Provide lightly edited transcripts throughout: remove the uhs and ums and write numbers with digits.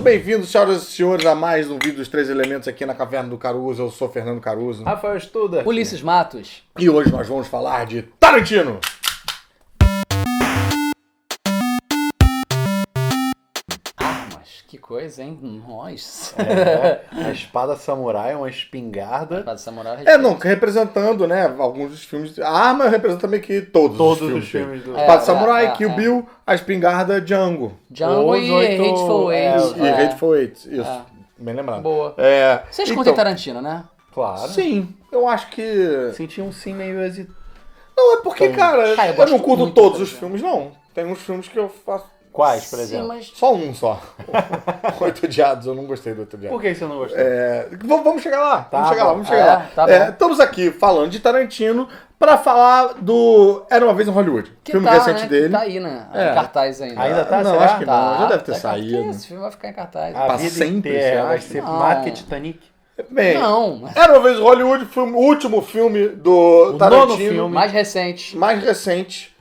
bem-vindos, senhoras e senhores, a mais um vídeo dos Três Elementos aqui na Caverna do Caruso. Eu sou Fernando Caruso. Rafael Studa. Ulisses Matos. E hoje nós vamos falar de Tarantino. Armas, que coisa, hein? Nossa. A espada samurai, uma espingarda. Espada samurai. Representando, né, alguns dos filmes. A arma representa meio que todos os filmes do... Espada Samurai, Kill Bill, a espingarda Django. Django e Hateful Eight. E Hateful Eight, isso. Bem lembrado. Boa. Vocês então, curtem Tarantino, né? Claro. Sim, eu acho que... Senti um sim meio hesitante. Não, é porque, cara, eu eu gosto não curto muito todos os desse filmes, não. Tem uns filmes que eu faço... Quais, por Sim, exemplo? mas... Só um só. Oito Odiados, eu não gostei do Oito Odiados. Por que você não gostou? Vamos chegar lá. Tá Vamos chegar lá. Tá bom. Estamos aqui falando de Tarantino pra falar do Era Uma Vez em Hollywood. Que Filme tá, recente né? dele. Tá aí, né? Em cartaz ainda. Ainda tá? Não, será? acho que não. Tá, Já deve ter tá em cartaz. saído. Esse filme vai ficar em cartaz. A pra vida sempre, inteira você vai acha? ser Não. marca Titanic. Bem, Não. Era Uma Vez em Hollywood foi o último filme do O Tarantino. nono filme. Mais recente. Mais recente.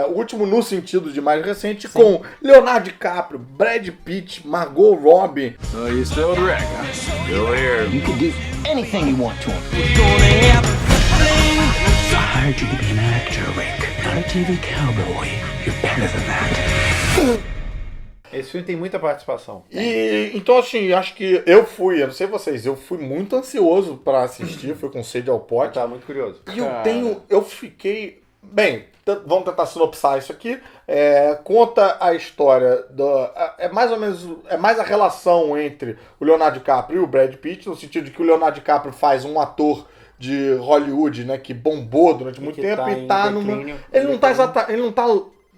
O último no sentido de mais recente, com Leonardo DiCaprio, Brad Pitt, Margot Robbie. Oh, you still Rick? Still here. You can do anything you want to him. I hired you to be an actor, Rick, not a TV cowboy. You're better than that. Esse filme tem muita participação. E então, assim, acho que eu não sei vocês, eu fui muito ansioso pra assistir, fui com sede ao Eu pote. tava muito curioso. E eu fiquei. Bem, vamos tentar sinopsar isso aqui. Conta a história é mais ou menos. É mais a relação entre o Leonardo DiCaprio e o Brad Pitt, no sentido de que o Leonardo DiCaprio faz um ator de Hollywood, né, que bombou durante muito tempo tá e em tá numa. declínio. Ele não tá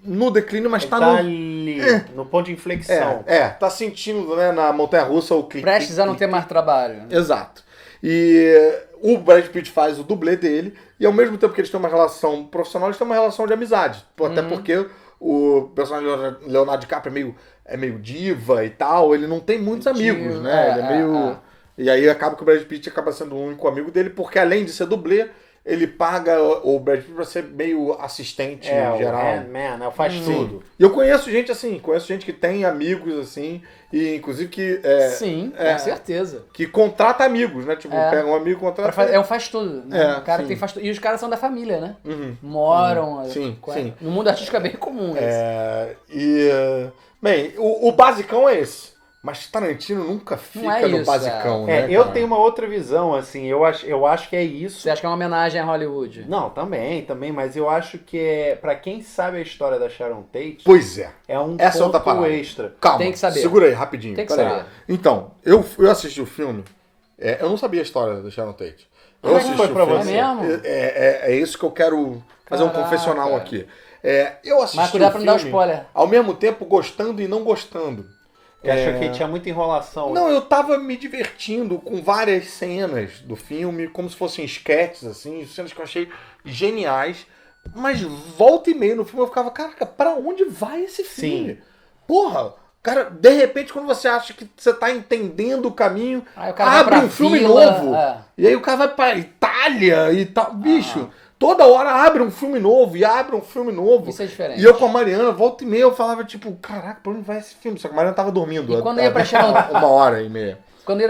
no declínio, mas Ele tá tá no. ali, no ponto de inflexão. Tá sentindo, né, na montanha-russa o clique. Prestes a não ter mais trabalho. Exato. E o Brad Pitt faz o dublê dele, e ao mesmo tempo que eles têm uma relação profissional, eles têm uma relação de amizade. Até porque o personagem Leonardo DiCaprio é meio diva e tal, ele não tem muitos amigos, né? Ele é meio... E aí acaba que o Brad Pitt acaba sendo o único amigo dele, porque além de ser dublê, ele paga o Brad Pitt pra ser meio assistente geral. Man, faz tudo. E eu conheço gente que tem amigos assim, e inclusive que... Sim, com certeza. Que contrata amigos, né? Tipo, pega um amigo e contrata... É um faz tudo. Né? O cara tem faz tudo. E os caras são da família, né? Moram. Sim. No mundo artístico é bem comum isso. Bem, o basicão é esse. Mas Tarantino nunca fica no isso, basicão, né? Eu cara? tenho uma outra visão, assim, eu acho que é isso. Você acha que é uma homenagem a Hollywood? Não, também, mas eu acho que pra quem sabe a história da Sharon Tate, Pois é. é um Essa é outra ponto parada. extra. Calma, Tem que saber. Segura aí, rapidinho. Tem que Pera aí. saber. Então, eu assisti o filme, eu não sabia a história da Sharon Tate. Eu assisti foi o pra filme. você? É mesmo? É isso que eu quero fazer um Caraca. confessional aqui. Eu assisti Mas cuidado o pra não dar filme, spoiler. ao mesmo tempo gostando e não gostando. Que achou que tinha muita enrolação. Não, eu tava me divertindo com várias cenas do filme, como se fossem sketches, assim, cenas que eu achei geniais. Mas volta e meia no filme eu ficava, caraca, pra onde vai esse filme? Sim. Porra, cara, de repente quando você acha que você tá entendendo o caminho, Aí o cara vai abre pra um filme fila, novo. E aí o cara vai pra Itália e tal. Bicho, toda hora abre um filme novo e abre um filme novo. Isso é diferente. E eu com a Mariana, volta e meia, eu falava tipo, caraca, pra onde vai esse filme? Só que a Mariana tava dormindo. E quando ia pra Sharon... 1h30. Quando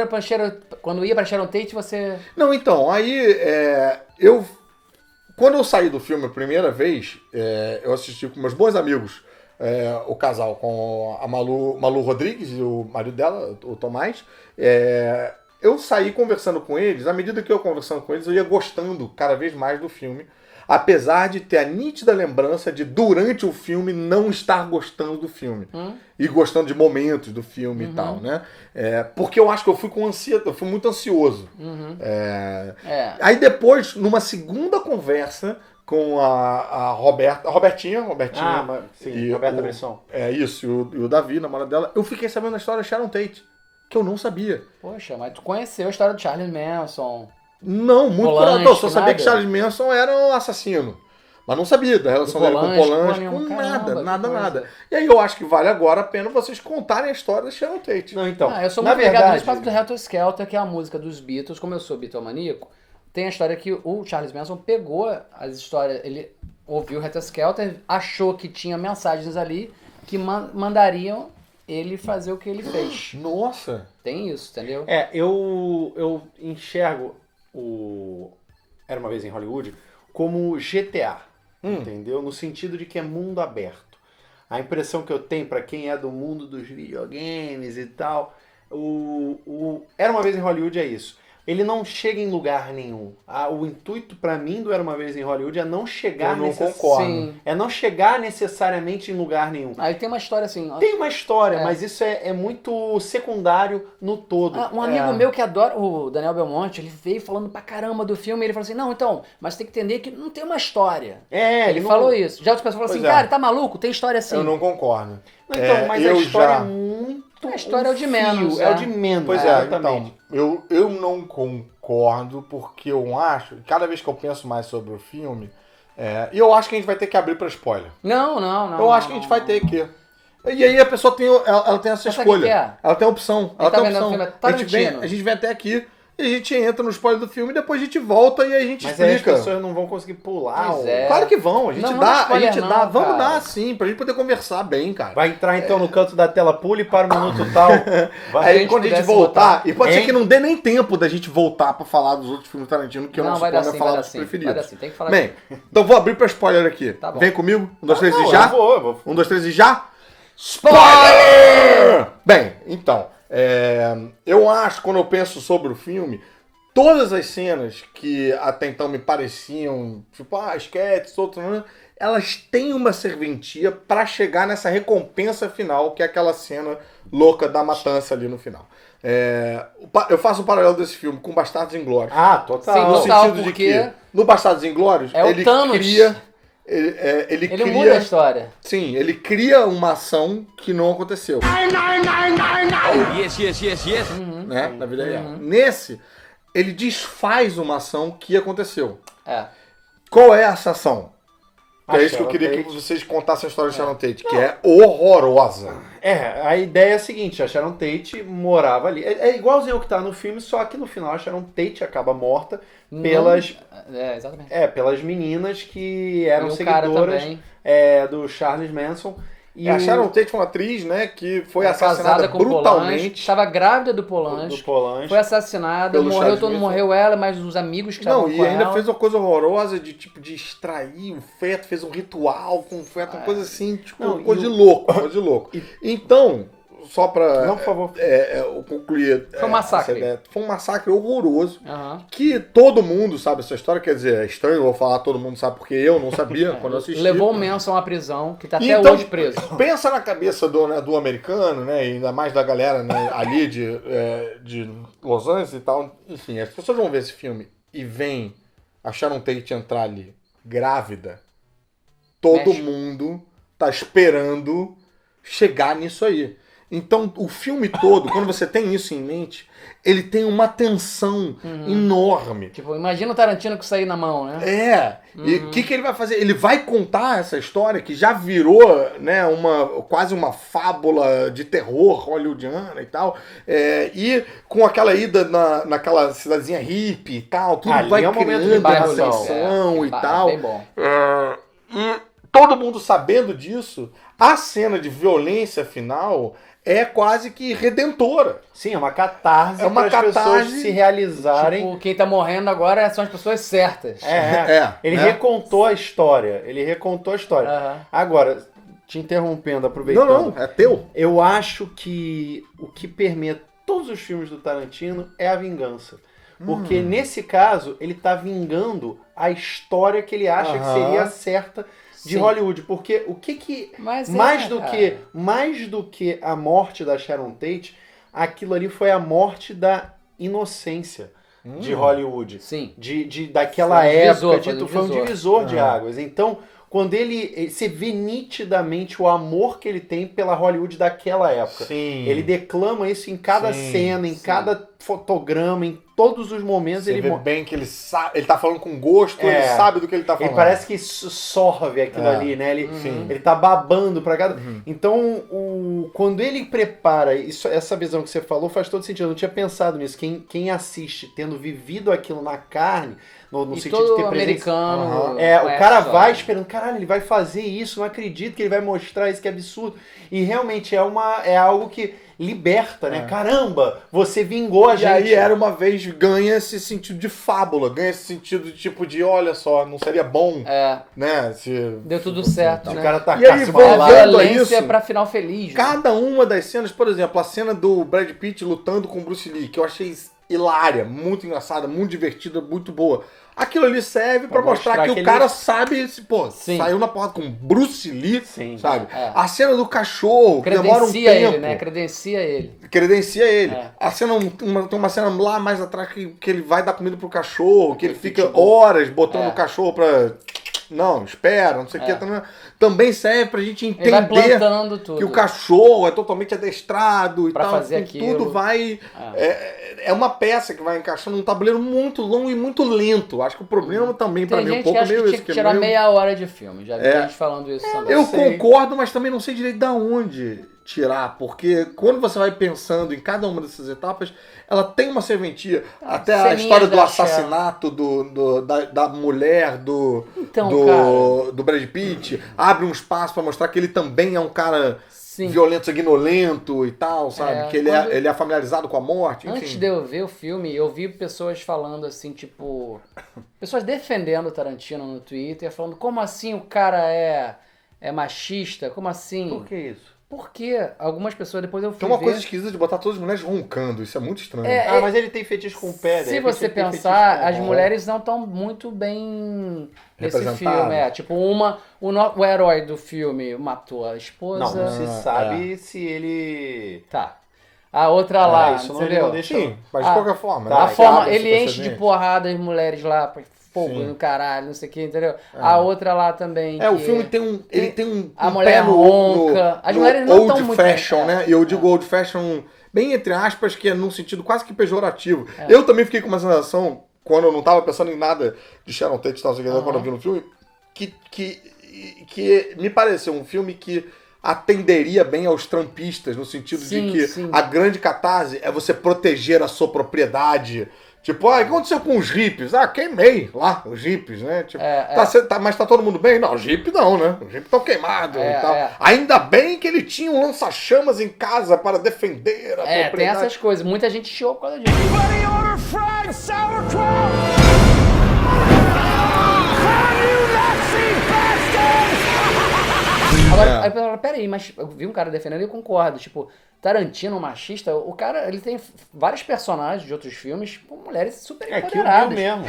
ia pra Sharon Tate, você... Não, então, aí quando eu saí do filme a primeira vez, eu assisti com meus bons amigos, o casal com a Malu Rodrigues e o marido dela, o Tomás. Eu saí conversando com eles, à medida que eu ia conversando com eles, eu ia gostando cada vez mais do filme. Apesar de ter a nítida lembrança de, durante o filme, não estar gostando do filme. E gostando de momentos do filme e tal, né? Porque eu acho que eu fui eu fui muito ansioso. Aí depois, numa segunda conversa com a Robertinha. Sim, Roberta Bresson. Isso, e o Davi, namorado dela. Eu fiquei sabendo da história da Sharon Tate, que eu não sabia. Poxa, mas tu conheceu a história do Charles Manson. Não, muito por Polanski, alto. Eu só sabia que nada? Charles Manson era um assassino. Mas não sabia da relação dele com o Polanski, Polanski, com caramba, nada. E aí eu acho que vale agora a pena vocês contarem a história da Sharon Tate. Não, então, Eu sou na muito ligado verdade, nisso por causa do Helter Skelter, que é a música dos Beatles. Como eu sou bitomaníaco, tem a história que o Charles Manson pegou as histórias, ele ouviu o Helter Skelter, achou que tinha mensagens ali que mandariam ele fazer o que ele fez. Nossa! Tem isso, entendeu? Eu enxergo o Era Uma Vez em Hollywood como GTA, entendeu? No sentido de que é mundo aberto. A impressão que eu tenho, pra quem é do mundo dos videogames e tal, o Era Uma Vez em Hollywood é isso. Ele não chega em lugar nenhum. O intuito pra mim do Era Uma Vez em Hollywood é não chegar Sim. é não chegar necessariamente em lugar nenhum. Aí tem uma história assim. Tem uma história, mas isso é muito secundário no todo. Um amigo meu que adora, o Daniel Belmonte, ele veio falando pra caramba do filme, e ele falou assim, não, então, mas tem que entender que não tem uma história. Ele falou isso. Já outras pessoas falaram assim, cara, tá maluco? Tem história assim. Eu não concordo. Então, mas a história é muito... A história é o de menos. É o de menos. Pois exatamente. então, eu não concordo, porque eu acho, cada vez que eu penso mais sobre o filme, e eu acho que a gente vai ter que abrir pra spoiler. Não. Eu acho que a gente vai ter que. E aí a pessoa tem, ela tem essa escolha. Que é? Ela tem a opção. Ele tá vendo o filme, A gente vem até aqui e a gente entra no spoiler do filme, depois a gente volta e a gente Mas aí as explica. pessoas não vão conseguir pular. Pois é. Claro que vão, a gente Não, dá, spoiler não, vamos cara. dar sim, pra gente poder conversar bem, cara. Vai entrar então no canto da tela, pule para o minuto tal. Vai. Aí quando a gente pudesse voltar, botar, e pode ser hein? que não dê nem tempo da gente voltar pra falar dos outros filmes do Tarantino, que eu não vai dar suponho sim, falar vai dar dos sim. preferidos. Vai dar sim, tem que falar Bem, então vou abrir pra spoiler aqui. Tá bom. Vem comigo? 1, 2, 3 Não, e já? eu vou. 1, 2, 3 e já? Spoiler! Bem, então, eu acho, quando eu penso sobre o filme, todas as cenas que até então me pareciam, tipo, esquete, elas têm uma serventia pra chegar nessa recompensa final, que é aquela cena louca da matança ali no final. Eu faço um paralelo desse filme com Bastardos Inglórios. Total. Sim, No total, sentido de porque que, no Bastardos Inglórios, é o ele Thanos. cria... Ele cria, muda a história. Sim, ele cria uma ação que não aconteceu. Yes. Né? Na vida real. Nesse, ele desfaz uma ação que aconteceu. Qual é essa ação? É isso que eu queria que vocês contassem a história de Sharon Tate, que é horrorosa. A ideia é a seguinte, a Sharon Tate morava ali. É igualzinho ao que tá no filme, só que no final a Sharon Tate acaba morta pelas... Exatamente. Pelas meninas que eram E o cara seguidoras também. Do Charles Manson. E A Sharon Tate foi uma atriz, né, que foi assassinada Casada com Polanski, brutalmente. estava grávida do Polanski, do Polanski. foi assassinada, Pelo morreu, Charles todo Manson. morreu ela, mas os amigos que estavam Não, com e ainda ela. fez uma coisa horrorosa de extrair o feto, fez um ritual com o feto, uma coisa assim, tipo, Não, coisa de louco. Então, só pra Não, por favor. eu concluir. Foi um massacre. essa ideia, foi um massacre horroroso. Aham. Que todo mundo sabe essa história, quer dizer, é estranho eu vou falar todo mundo sabe, porque eu não sabia quando eu assisti. Levou o Manson à prisão, que tá até Então, hoje preso. Pensa na cabeça do americano, né? E ainda mais da galera, né, ali de Los Angeles e tal. Enfim, as pessoas vão ver esse filme e vem a Sharon Tate entrar ali, grávida. Todo Mexe. mundo tá esperando chegar nisso aí. Então, o filme todo, quando você tem isso em mente, ele tem uma tensão enorme. Tipo, imagina o Tarantino com isso aí na mão, né? E o que ele vai fazer? Ele vai contar essa história que já virou, né, quase uma fábula de terror hollywoodiana e tal. E com aquela ida naquela cidadezinha hippie e tal, tudo Ali vai é um momento de criando bairro essa legal. tensão e tal. Bem bom. E todo mundo sabendo disso, a cena de violência final é quase que redentora. Sim, é uma catarse É uma para as pessoas catarse, se realizarem. Tipo, quem tá morrendo agora são as pessoas certas. Ele né? recontou a história. Aham. Agora, te interrompendo, aproveitando. Não, é teu. Eu acho que o que permeia todos os filmes do Tarantino é a vingança. Porque nesse caso, ele tá vingando a história que ele acha que seria a certa de Sim. Hollywood. Porque o que Mas mais cara. do que a morte da Sharon Tate, aquilo ali foi a morte da inocência de Hollywood. Sim. Daquela Foi um divisor, época, foi um foi um divisor. divisor de águas. Então, quando você vê nitidamente o amor que ele tem pela Hollywood daquela época. Sim. Ele declama isso em cada Sim, cena, em cada fotograma, em todos os momentos Você ele vê bem que ele sabe, ele tá falando com gosto, ele sabe do que ele tá falando. Ele parece que sorve aquilo ali, né? Ele tá babando pra cada... Então, quando ele prepara, essa visão que você falou faz todo sentido. Eu não tinha pensado nisso. Quem assiste, tendo vivido aquilo na carne, no E sentido todo de ter presença... americano... o cara vai esperando, caralho, ele vai fazer isso, não acredito que ele vai mostrar isso, que absurdo. E realmente é algo que liberta, né? Caramba, você vingou a E gente. aí, Era Uma Vez ganha esse sentido de fábula, ganha esse sentido de tipo de, olha só, não seria bom, né? Deu tudo certo, O né? cara tá E aí, A voltando a violência isso, pra final feliz. Né? cada uma das cenas, por exemplo, a cena do Brad Pitt lutando com o Bruce Lee, que eu achei hilária, muito engraçada, muito divertida, muito boa. Aquilo ali serve pra mostrar que o cara sabe, pô, Sim. saiu na porta com Bruce Lee, Sim. sabe? É. A cena do cachorro, que demora um Credencia tempo. ele, né? Credencia ele. Credencia ele. É. A cena, tem uma cena lá mais atrás que ele vai dar comida pro cachorro, que ele fica horas botando o cachorro pra... Não, espera, não sei o que. Também serve pra gente Ele vai entender plantando tudo. que o cachorro é totalmente adestrado e Pra tal. fazer que aquilo. tudo vai... É uma peça que vai encaixando num tabuleiro muito longo e muito lento. Acho que o problema também pra Tem mim é um gente pouco que acha meio que isso. tinha que tirar meia hora de filme. Já vi gente falando isso também. Eu concordo, mas também não sei direito de onde tirar, porque quando você vai pensando em cada uma dessas etapas, ela tem uma serventia. Até a ceninhas história do da assassinato da mulher do Brad Pitt abre um espaço pra mostrar que ele também é um cara violento, sanguinolento e tal, sabe? Que ele é familiarizado com a morte. Enfim. Antes de eu ver o filme, eu vi pessoas falando assim, tipo... Pessoas defendendo o Tarantino no Twitter, falando, como assim o cara é machista? Como assim? Por que isso? Porque algumas pessoas, depois eu fui Tem uma ver... coisa esquisita de botar todas as mulheres roncando, isso é muito estranho. Mas ele tem fetiche com o pé. Se você pensar, as mulheres não estão muito bem nesse representadas. filme. Tipo, o herói do filme matou a esposa. Não se sabe se ele... Tá. A outra lá, isso não entendeu? deixa... Sim, mas de qualquer forma. A né? forma, Abre esse ele enche de precedente. porrada as mulheres lá, fogo Sim. no caralho, não sei o que, entendeu? A outra lá também. O que filme ele tem um a um mulher pé no ronca. As mulheres não old tão muito fashion, bem, né? E eu digo old fashion bem entre aspas, que é num sentido quase que pejorativo. Eu também fiquei com uma sensação, quando eu não tava pensando em nada de Sharon Tate e tal, quando eu vi no filme, que me pareceu um filme que atenderia bem aos trampistas, no sentido de que a grande catarse é você proteger a sua propriedade. Tipo, o que aconteceu com os hippies? Queimei lá os hippies, né? Tipo, mas tá todo mundo bem? Não, os hippies não, né? Os hippies estão queimados e tal. Ainda bem que ele tinha um lança-chamas em casa para defender a propriedade. Tem essas coisas. Muita gente chiou por causa disso. Agora, aí eu falo, peraí, mas eu vi um cara defendendo e eu concordo. Tipo, Tarantino, machista, o cara, ele tem vários personagens de outros filmes, com mulheres super empoderadas. Kill Bill mesmo.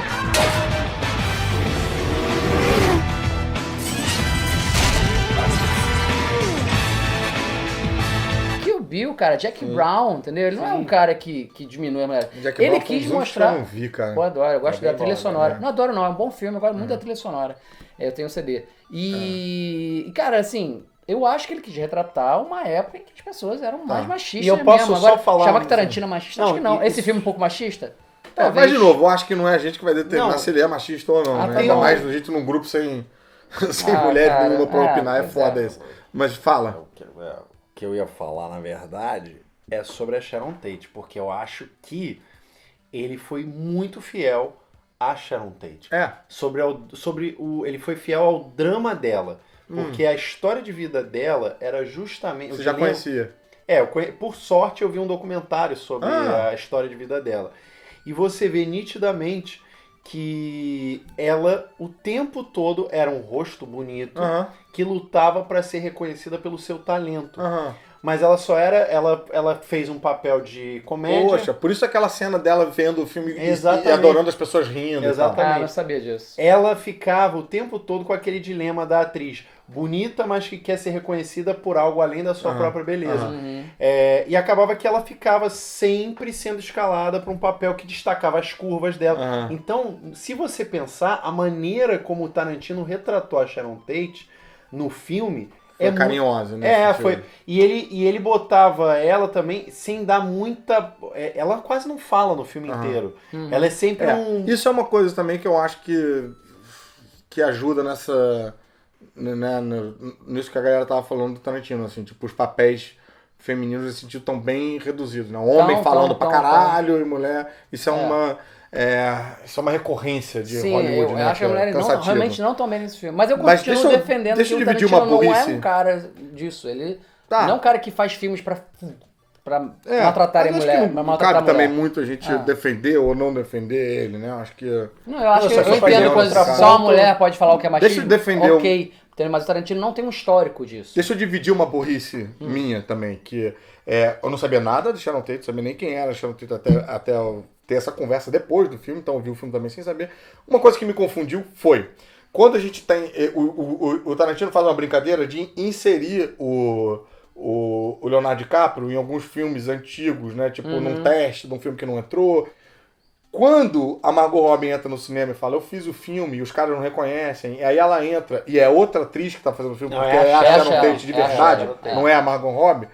Kill Bill, cara, Jack Brown, entendeu? Ele não é um cara que diminui a mulher. Jack Ele Brown foi um quis dos mostrar... que eu não vi, cara. Eu adoro, eu gosto da trilha bom, sonora. né? Não adoro não, é um bom filme, eu gosto muito da trilha sonora. Eu tenho um CD. E, cara, assim, eu acho que ele quis retratar uma época em que as pessoas eram mais machistas E eu posso mesmo. só Agora, falar... chamar que Tarantino é machista? Acho Não, que não. e- Esse filme é um pouco machista? Mas de novo, eu acho que não é a gente que vai determinar Não. se ele é machista ou não, né? tá Ainda bom. mais a gente num grupo sem Ah, mulher cara, nenhuma pra opinar, é pois foda é. isso. Mas fala. O que eu ia falar, na verdade, é sobre a Sharon Tate, porque eu acho que ele foi muito fiel a Sharon Tate. Ele foi fiel ao drama dela, porque a história de vida dela era justamente... Você já conhecia? Por sorte eu vi um documentário sobre a história de vida dela. E você vê nitidamente que ela, o tempo todo, era um rosto bonito, que lutava para ser reconhecida pelo seu talento. Mas ela só era... Ela fez um papel de comédia. Poxa, por isso aquela cena dela vendo o filme e Exatamente. adorando as pessoas rindo. Exatamente. não sabia disso. Ela ficava o tempo todo com aquele dilema da atriz bonita, mas que quer ser reconhecida por algo além da sua própria beleza. E acabava que ela ficava sempre sendo escalada para um papel que destacava as curvas dela. Então, se você pensar, a maneira como o Tarantino retratou a Sharon Tate no filme Foi carinhosa, né? Foi. E ele botava ela também sem dar muita... Ela quase não fala no filme inteiro. Ela é sempre Isso é uma coisa também que eu acho que ajuda nessa... Né, nisso que a galera tava falando do Tarantino, assim, tipo, os papéis femininos nesse sentido estão bem reduzidos, né? Homem falando pra caralho e mulher. Isso é uma... isso é uma recorrência de Hollywood, né? Eu acho que as mulheres realmente não estão bem nesse filme. Mas eu Mas continuo defendendo que o Tarantino não é um cara disso. Ele não é um cara que faz filmes pra maltratarem mulher. Não cabe também muito a gente defender ou não defender ele, né? Eu acho que... Não, eu acho que eu entendo quando só uma mulher pode falar o que é machismo. Deixa eu defender ok, mas o Tarantino não tem um histórico disso. Deixa eu dividir uma burrice minha também, que eu não sabia nada de Sharon Tate, não sabia nem quem era Sharon Tate até eu ter essa conversa depois do filme, então eu vi o filme também sem saber. Uma coisa que me confundiu foi, quando a gente tem... O Tarantino faz uma brincadeira de inserir o Leonardo DiCaprio em alguns filmes antigos, né? Tipo, num teste de um filme que não entrou. Quando a Margot Robbie entra no cinema e fala, eu fiz o filme e os caras não reconhecem, e aí ela entra e é outra atriz que tá fazendo o filme, porque é a Sharon Tate de verdade, não é a Margot Robbie,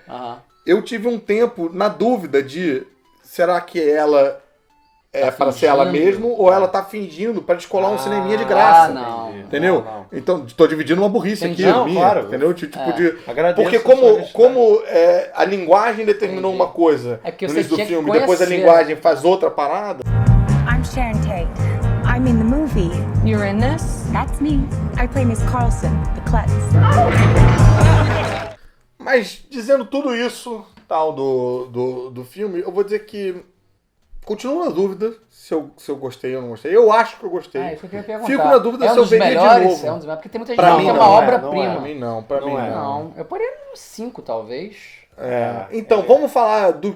eu tive um tempo na dúvida de, será que ela é para ser ela mesmo ou ela tá fingindo para descolar um cineminha de graça? Entendeu? Não. Então, tô dividindo uma burrice aqui, minha, claro, entendeu? Tipo porque como a linguagem determinou uma coisa no início do filme, depois a linguagem faz outra parada. I'm Sharon Tate. I'm in the movie. You're in this? That's me. I play Miss Carlson, the klutz. Mas, dizendo tudo isso, tal, do filme, eu vou dizer que continuo na dúvida se eu gostei ou não gostei. Eu acho que eu gostei. Isso que eu queria perguntar. Fico na dúvida se eu veria de novo. É um dos melhores, porque tem muita gente que é uma obra-prima. Pra mim não, pra mim não. Eu poria no 5, talvez. Então, vamos falar de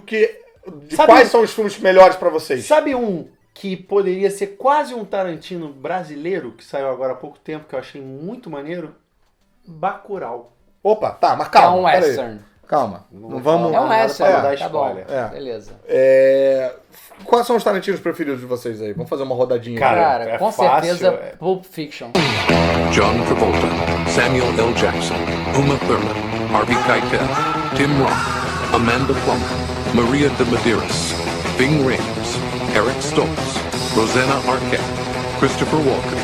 quais são os filmes melhores pra vocês. Sabe um que poderia ser quase um Tarantino brasileiro, que saiu agora há pouco tempo, que eu achei muito maneiro? Bacurau. Opa, tá, mas calma. É um western. Calma. Não vamos... É um western. Dar Tá bom. spoiler. Beleza. Quais são os Tarantinos preferidos de vocês aí? Vamos fazer uma rodadinha. Cara, com certeza Pulp Fiction. John Travolta, Samuel L. Jackson, Uma Thurman, Harvey Keitel, Tim Roth, Amanda Plummer, Maria de Medeiros, Ving Rhames, Eric Stoltz, Rosanna Arquette, Christopher Walken,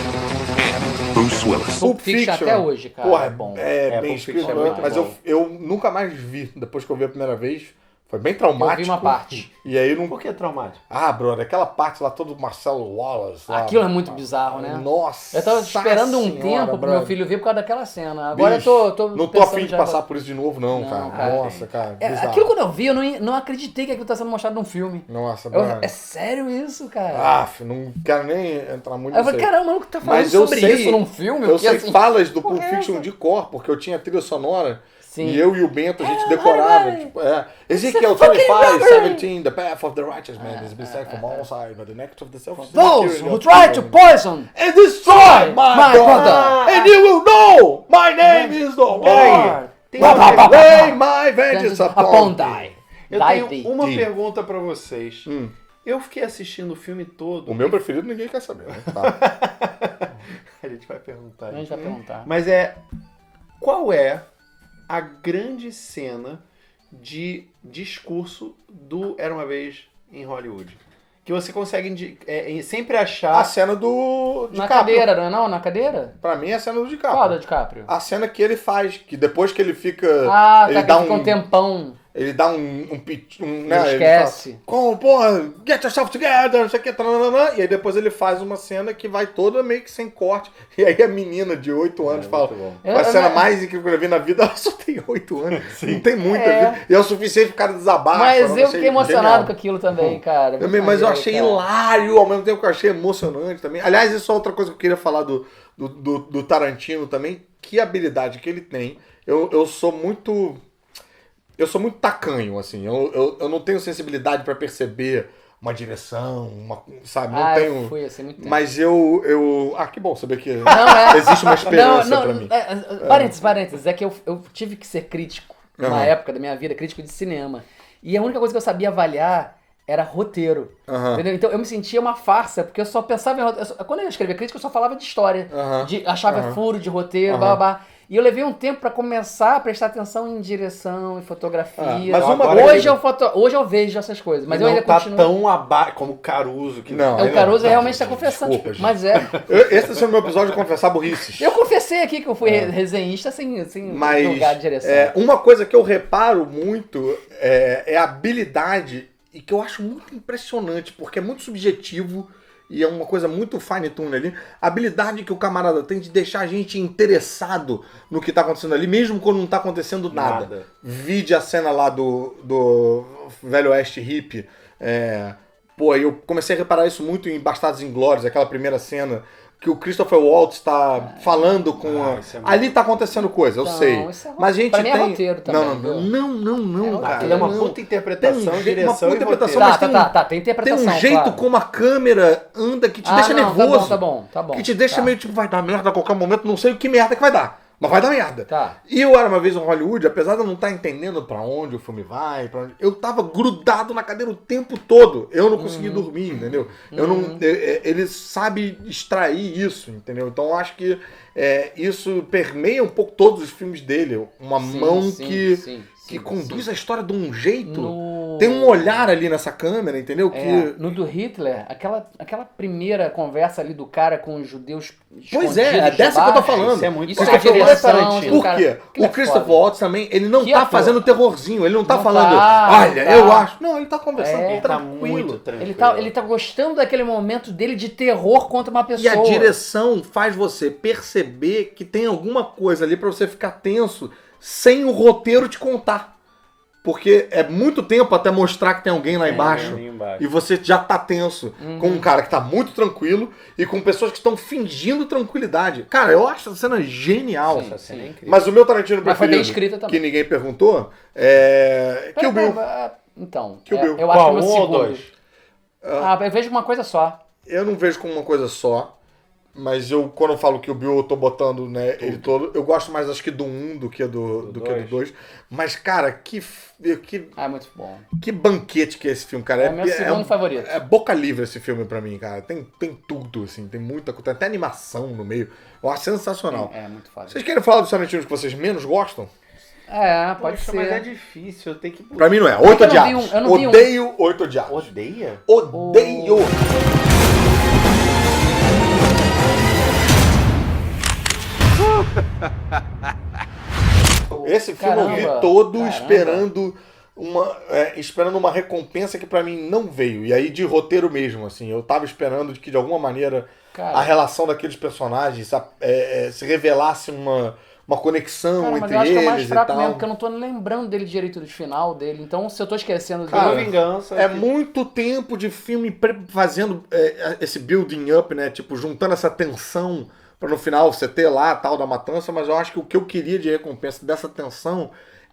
and Bruce Willis. Pulp Fiction até hoje, cara. Porra, é bom. Bem escrito, mas eu nunca mais vi, depois que eu vi a primeira vez. Foi bem traumático. Eu vi uma parte. E aí não... Por que traumático? brother, aquela parte lá, todo Marcelo Wallace. Lá, Aquilo é muito bizarro, né? Nossa. Eu tava esperando um tempo pro meu filho ver por causa daquela cena. Agora eu tô não tô afim de passar por isso de novo, não, cara. Nossa, cara. Aquilo quando eu vi, eu não acreditei que aquilo tá sendo mostrado num filme. Nossa, brother. É sério isso, cara? Não quero nem entrar muito nisso. Eu falei, caramba, o que tá falando sobre isso num filme? Eu sei falas do Pulp Fiction de cor, porque eu tinha trilha sonora. Sim. E eu e o Bento, a gente decorava. Tipo, Ezekiel 25, 17, the path of the righteous man is beset from all sides, but the neck of the self. Those who try to poison and destroy my brother, and you will know my name is the Lord. Lay my vengeance upon thee. Eu tenho uma pergunta pra vocês. Eu fiquei assistindo o filme todo. O meu preferido ninguém quer saber, né? A gente vai perguntar. A gente vai perguntar. Mas qual é a grande cena de discurso do Era Uma Vez em Hollywood? Que você consegue sempre achar... A cena do DiCaprio. Na cadeira, não? Na cadeira? Pra mim é a cena do DiCaprio. Qual da DiCaprio? A cena que ele faz, que depois que ele fica... Ele dá um tempão. Ele dá um né? Esquece. Porra, get yourself together, não sei o que, e aí depois ele faz uma cena que vai toda meio que sem corte, e aí a menina de 8 anos fala, a cena mais incrível que eu vi na vida, ela só tem 8 anos, não tem muita vida, e é o suficiente pro cara desabar. Mas eu fiquei emocionado com aquilo também, cara. Mas eu achei hilário, ao mesmo tempo que eu achei emocionante também. Aliás, isso é outra coisa que eu queria falar do Tarantino também, que habilidade que ele tem. Eu sou muito tacanho, assim. Eu não tenho sensibilidade pra perceber uma direção, sabe? Não tenho. Eu fui assim muito tempo. Mas que bom saber que existe uma esperança pra mim. Parênteses, é que eu tive que ser crítico na época da minha vida, crítico de cinema. E a única coisa que eu sabia avaliar era roteiro. Entendeu? Então eu me sentia uma farsa, porque eu só pensava em roteiro. Quando eu escrevia crítica, eu só falava de história. Achava furo de roteiro, blá. E eu levei um tempo pra começar a prestar atenção em direção, em fotografia. mas uma Hoje eu vejo essas coisas, mas eu não ainda tá continuo... tão abaixo como o Caruso. Que Não. O Caruso realmente tá confessando. Desculpa, gente. Mas é. Esse vai ser o meu episódio de confessar burrices. Eu confessei aqui que eu fui resenhista sem julgar de direção. Uma coisa que eu reparo muito é a habilidade, e que eu acho muito impressionante, porque é muito subjetivo e é uma coisa muito fine tune ali, a habilidade que o camarada tem de deixar a gente interessado no que tá acontecendo ali, mesmo quando não tá acontecendo nada. Vide a cena lá do Velho Oeste hippie. Eu comecei a reparar isso muito em Bastardos Inglórios, aquela primeira cena que o Christopher Waltz tá falando com ali tá acontecendo coisa, eu sei. Mas a gente pra mim tem... é roteiro também. Não, cara. Aquilo é uma puta interpretação, direção e roteiro. mas tem interpretação, tem um jeito claro. como a câmera anda que te deixa nervoso. Tá bom. Que te deixa meio tipo, vai dar merda a qualquer momento, não sei o que merda que vai dar. Mas vai dar merda. Tá. E eu Era Uma Vez em Hollywood, apesar de eu não estar entendendo pra onde o filme vai, eu tava grudado na cadeira o tempo todo. Eu não conseguia dormir, entendeu? Ele sabe extrair isso, entendeu? Então eu acho que isso permeia um pouco todos os filmes dele. Uma mão que conduz a história de um jeito. Tem um olhar ali nessa câmera, entendeu? No do Hitler, aquela primeira conversa ali do cara com os judeus Pois é dessa que eu tô falando. Isso é muito Isso é direção. Por quê? O Christopher Waltz também, ele não Que tá ator. fazendo terrorzinho, ele não tá falando, tá. eu acho. Não, ele tá conversando Ele tá tranquilo. muito tranquilo. Ele tá gostando daquele momento dele de terror contra uma pessoa. E a direção faz você perceber que tem alguma coisa ali pra você ficar tenso sem o roteiro te contar. Porque é muito tempo até mostrar que tem alguém lá embaixo. E você já tá tenso com um cara que tá muito tranquilo e com pessoas que estão fingindo tranquilidade. Cara, eu acho essa cena genial. Essa cena é incrível. Mas o meu Tarantino Mas foi preferido, bem escrita também. que ninguém perguntou, é Kill Bill. Então, Kill Bill. eu acho que o meu Um ou segundo. dois? Eu vejo uma coisa só. Eu não vejo como uma coisa só. Mas quando eu falo que o Bill, eu tô botando, né, ele todo. Eu gosto mais, acho que do 1 do que do 2. Mas, cara, que É muito bom. que banquete que é esse filme, cara. É meu segundo favorito. É boca livre esse filme pra mim, cara. Tem tudo, assim. Tem muita coisa. Tem até animação no meio. Eu acho sensacional. É muito fácil. Vocês querem falar dos Tarantinos que vocês menos gostam? Pode Poxa, ser. mas é difícil, eu tenho que... Pra mim não é. eu Oito não vi Odiados. eu não vi Odeio Oito Odiados. Odeia? Odeio! Esse filme eu vi todo esperando uma recompensa que pra mim não veio. E aí de roteiro mesmo, assim. Eu tava esperando que de alguma maneira a relação daqueles personagens se revelasse uma conexão Mas entre eu acho que é o mais eles e fraco tal. mesmo, porque eu não tô lembrando dele direito do final dele. Então, se eu tô esquecendo Cara, dele... Vingança. É muito tempo de filme fazendo esse building up, né? Tipo, juntando essa tensão pra no final você ter lá a tal da matança, mas eu acho que o que eu queria de recompensa dessa tensão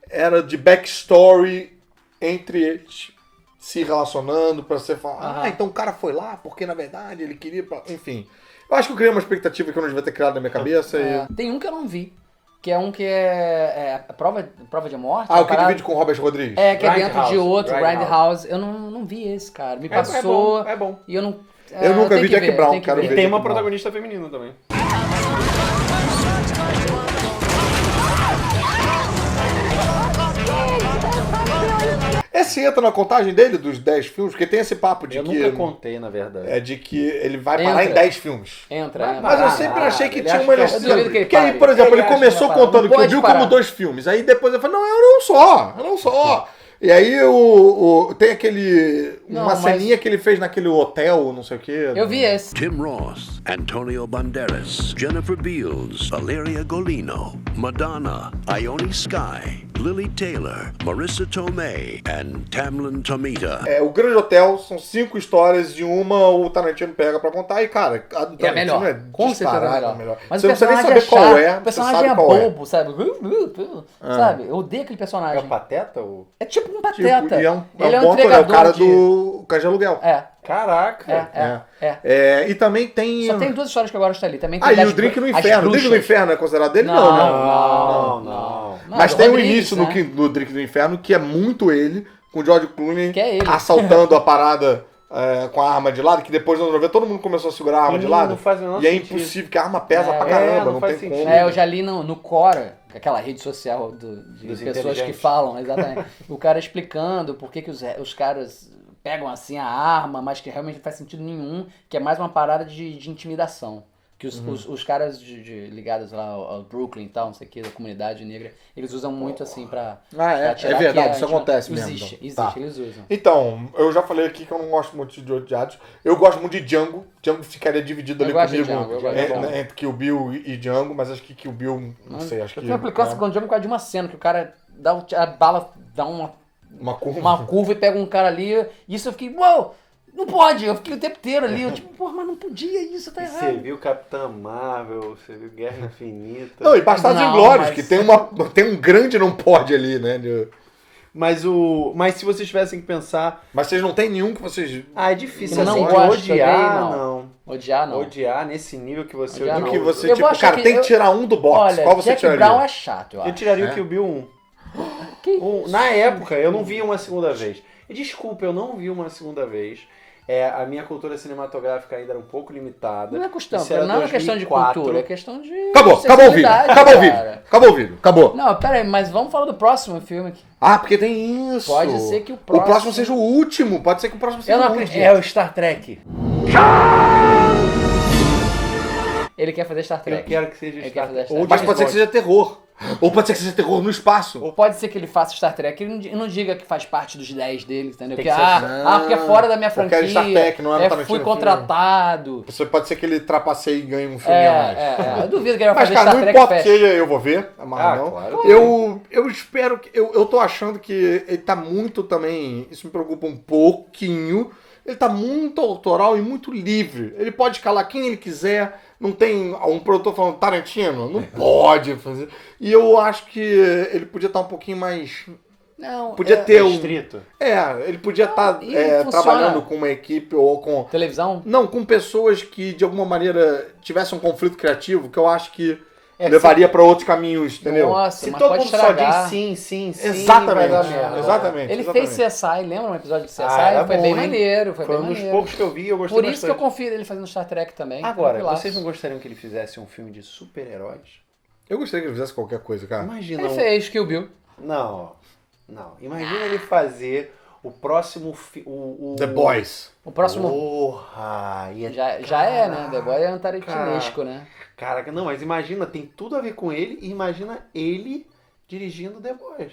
era de backstory entre eles se relacionando pra você falar, então o cara foi lá porque na verdade ele queria... Enfim, eu acho que eu criei uma expectativa que eu não devia ter criado na minha cabeça e... Tem um que eu não vi, que é um que é prova de morte. Ah, aquele vídeo com o Robert Rodrigues? Que é dentro de outro, Grindhouse. Eu não vi esse, cara. Me passou. É bom. E eu não... Eu nunca vi Jack Brown, quero ver. E tem uma protagonista feminina também. Esse entra na contagem dele, dos 10 filmes, porque tem esse papo de Eu que... nunca contei, na verdade. É de que ele vai parar em 10 filmes. Entra. Mas eu sempre achei que ele tinha acha uma que é noção. duvido que ele Que aí, pare. por exemplo, Ele ele acha começou que vai parar. contando Não que eu pode viu parar. como 2 filmes. Aí depois ele falou, não, eu não só. E aí tem uma ceninha que ele fez naquele hotel, não sei o quê. Eu vi esse. Tim Roth, Antonio Banderas, Jennifer Beals, Valeria Golino, Madonna, Ione Skye, Lily Taylor, Marissa Tomei and Tamlin Tomita. O Grande Hotel são 5 histórias, de uma o Tarantino pega pra contar e, cara, a do É a Tarantino melhor. Com certeza é disparado a melhor. Mas você o não precisa nem personagem saber qual chato, é, o personagem você sabe é qual é. bobo, sabe? Sabe? Eu odeio aquele personagem. É o Pateta? Ou... É tipo um pateta. E é um Ele é um bom ator, é o entregador cara de... do Cães de Aluguel. Caraca! E também tem... Só tem 2 histórias que eu gosto ali. Também tem Aí, das o Drink no as Inferno. O Drink no bruxas. Inferno é considerado dele? Não. Mas do tem o Rodrigues, início né? do Drink no Inferno, que é muito ele, com o George Clooney Que é ele. assaltando a parada com a arma de lado, que depois dos anos 90 todo mundo começou a segurar a arma de lado. Não faz o menor e é sentido. impossível, que a arma pesa pra caramba, não não faz tem sentido. como. Eu já li no Quora, aquela rede social de Dos pessoas que inteligentes. falam, exatamente. O cara explicando por que os caras pegam assim a arma, mas que realmente não faz sentido nenhum, que é mais uma parada de intimidação. Que os caras ligados lá ao Brooklyn e tal, não sei o que, da comunidade negra, eles usam muito assim pra É verdade, isso acontece mesmo. Existe, então. Tá. eles usam. Então, eu já falei aqui que eu não gosto muito de Odiados. Eu gosto muito de Django. Django ficaria dividido Eu ali gosto de comigo Django, eu gosto de Django. entre Kill Bill e Django, mas acho que Kill Bill, não sei, acho que... Eu tenho uma implicância com o Django por causa de uma cena, que o cara a bala dá uma curva e pega um cara ali, e isso eu fiquei, uou! Não pode, eu fiquei o tempo inteiro ali, eu tipo, porra, mas não podia, isso tá errado. Você viu Capitã Marvel, você viu Guerra Infinita. Não, e Bastardos Não, Inglórios, mas- que tem um grande não pode ali, né? Mas se vocês tivessem que pensar... Mas vocês não tem nenhum que vocês... é difícil Eu não assim, gosto odiar, também, não. Odiar, não. Odiar nesse nível que você Odiar, odiou. que não. você, Eu vou achar cara, tem que tirar um do box. Olha, Qual você Jack tiraria? Brown é chato, eu acho. Eu tiraria o Kill Bill 1. Na época, eu não vi uma segunda vez. E desculpa, eu não vi uma segunda vez. A minha cultura cinematográfica ainda era um pouco limitada. Não é questão, Isso era não é questão de 2004. cultura, é questão de Acabou o vídeo. sensibilidade, Acabou o vídeo. cara. Acabou o vídeo. Acabou. Não, pera aí, mas vamos falar do próximo filme aqui. Ah, porque tem isso. Pode ser que o O próximo próximo seja o último. Pode ser que o próximo seja Eu não o acredito. último. É o Star Trek. Ele quer fazer Star Eu Trek. quero que seja Ele Star quer fazer Trek. Star Ou Mas James pode ser que Bond. seja terror. Ou pode ser que seja terror no espaço. Ou pode ser que ele faça Star Trek e não diga que faz parte dos 10 dele, entendeu? Tem Que, que ser porque é fora da minha porque franquia. é Star Trek, não é no Tarantino fui filme. contratado. Pode ser que ele trapaceie e ganhe um filme a mais. Eu duvido que ele vai Mas, fazer cara, Star não Trek importa que Fest. seja, eu vou ver. Mas não. claro. Eu espero que... Eu tô achando que ele tá muito também... Isso me preocupa um pouquinho. Ele tá muito autoral e muito livre. Ele pode escalar quem ele quiser. Não tem um produtor falando Tarantino. Não pode fazer. E eu acho que ele podia estar um pouquinho mais... Não, Podia ter um... Restrito. Ele podia estar e funciona. trabalhando com uma equipe ou com... televisão? Não, com pessoas que de alguma maneira tivessem um conflito criativo que eu acho que levaria para outros caminhos, entendeu? Nossa, Se mas todo pode mundo só estragar. diz sim, sim, sim, Exatamente, vai dar merda. exatamente. Ele exatamente. fez CSI, lembra um episódio de CSI? era Foi bom, bem hein? maneiro, foi Foi bem um dos maneiro. poucos que eu vi e eu gostei Por isso que eu bastante. confio nele fazendo Star Trek também. Agora, tranquilaço. vocês não gostariam que ele fizesse um filme de super-heróis? Eu gostaria que ele fizesse qualquer coisa, cara. Imagina. Ele fez Kill Bill. Não. Imagina ele fazer o próximo... The Boys. O próximo Porra! já é, né? The Boy é antaretinesco, né? Caraca, não, mas imagina, tem tudo a ver com ele e imagina ele dirigindo The Boys.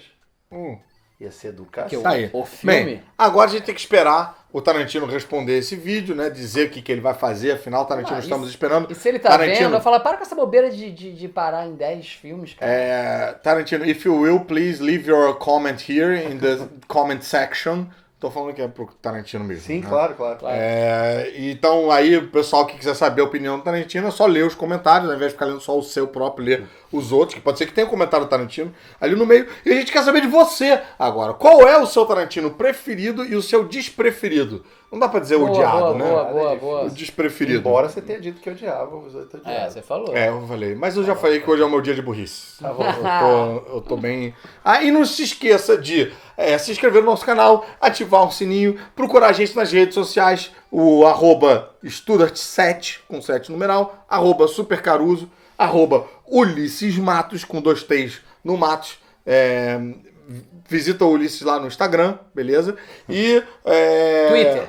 Ia ser do Que cacete. Tá aí. o filme... Bem, agora a gente tem que esperar o Tarantino responder esse vídeo, né? Dizer o que ele vai fazer. Afinal, Tarantino, estamos esperando. E se ele tá Tarantino, vendo, eu falo, para com essa bobeira de parar em 10 filmes, cara. Tarantino, if you will, please leave your comment here in the comment section. Tô falando que é pro Tarantino mesmo. Sim, né? claro. Então aí o pessoal que quiser saber a opinião do Tarantino é só ler os comentários, ao invés de ficar lendo só o seu próprio, ler os outros, que pode ser que tenha um comentário do Tarantino ali no meio. E a gente quer saber de você agora. Qual é o seu Tarantino preferido e o seu despreferido? Não dá pra dizer odiado, né? Boa. O despreferido. Embora você tenha dito que odiava, os outros odiavam. Você falou. Eu falei. Mas eu já falei que hoje é o meu dia de burrice. Tá bom. Eu tô bem... E não se esqueça de se inscrever no nosso canal, ativar o sininho, procurar a gente nas redes sociais, o @Studart7, com 7 numeral, @Supercaruso, @Ulisses Matos, com 2 T's no Matos. Visita o Ulisses lá no Instagram, beleza? E... Twitter.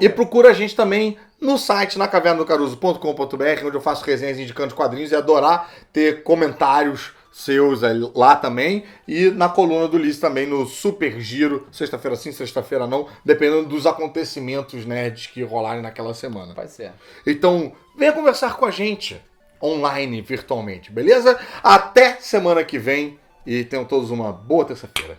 E procura a gente também no site, na cavernadocaruso.com.br, onde eu faço resenhas indicando os quadrinhos e adorar ter comentários seus lá também. E na coluna do Ulisses também, no Super Giro, sexta-feira sim, sexta-feira não, dependendo dos acontecimentos nerds que rolarem naquela semana. Pode ser. Então, venha conversar com a gente online, virtualmente, beleza? Até semana que vem e tenham todos uma boa terça-feira.